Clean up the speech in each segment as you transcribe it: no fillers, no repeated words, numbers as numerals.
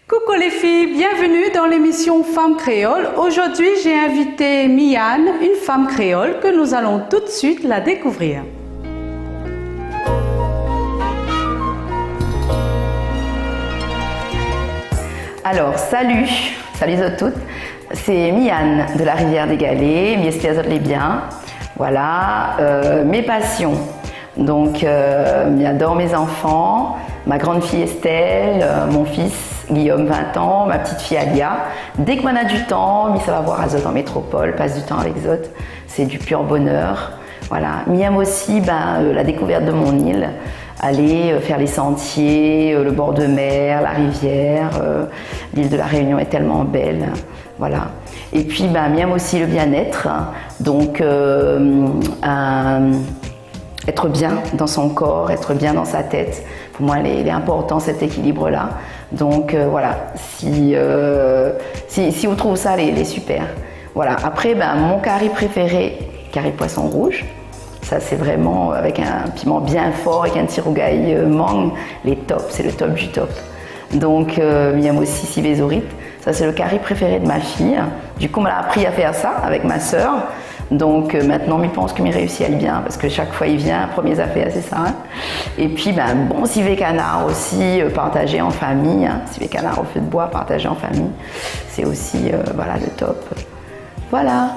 Coucou les filles, bienvenue dans l'émission Femmes Créoles. Aujourd'hui, j'ai invité Miane, une femme créole que nous allons tout de suite la découvrir. Alors, salut à toutes, c'est Miane de la Rivière des Galets, les biens. Voilà, mes passions. Donc, j'adore mes enfants, ma grande fille Estelle, mon fils Guillaume, 20 ans, ma petite fille Alia. Dès qu'on a du temps, ça va voir à Zot en métropole, passe du temps avec Zot, c'est du pur bonheur. Voilà, j'aime aussi la découverte de mon île, aller faire les sentiers, le bord de mer, la rivière. L'île de la Réunion est tellement belle. Voilà. Et puis, j'aime aussi le bien-être, donc être bien dans son corps, être bien dans sa tête. Pour moi, il est important cet équilibre-là. Donc voilà, si vous trouvez ça, il est super. Voilà. Après, mon curry préféré, curry poisson rouge. Ça, c'est vraiment avec un piment bien fort, avec un petit rougail mangue, c'est le top du top. Donc, j'aime aussi civézorite. Ça, c'est le curry préféré de ma fille. Du coup, on m'a appris à faire ça avec ma sœur. Donc, maintenant, je pense que je réussis à aller bien parce que chaque fois, il vient, premiers affaires, c'est ça. Hein. Et puis, bon civet canard aussi, partagé en famille. Hein. Civet canard au feu de bois, partagé en famille. C'est aussi, voilà, le top. Voilà.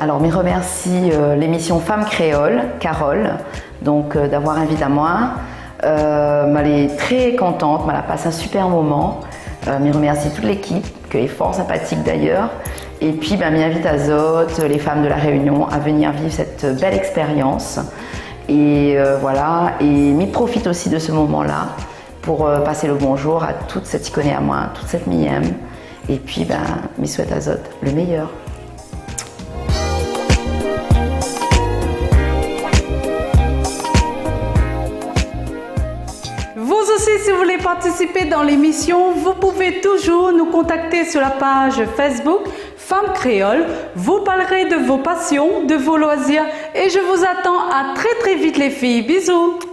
Alors, je remercie l'émission Femmes Créoles, Carole, donc d'avoir invité à moi. Elle est très contente, elle a passé un super moment. Je remercie toute l'équipe, qui est fort sympathique d'ailleurs. Et puis, je m'invite à Zot, les femmes de la Réunion, à venir vivre cette belle expérience. Et voilà, et je profite aussi de ce moment-là pour passer le bonjour à toute cette qui connaît à moi, toute cette mième. Et puis, je souhaite à Zot le meilleur. Vous aussi, si vous voulez participer dans l'émission, vous pouvez toujours nous contacter sur la page Facebook Femmes Créoles. Vous parlerez de vos passions, de vos loisirs et je vous attends à très vite les filles. Bisous!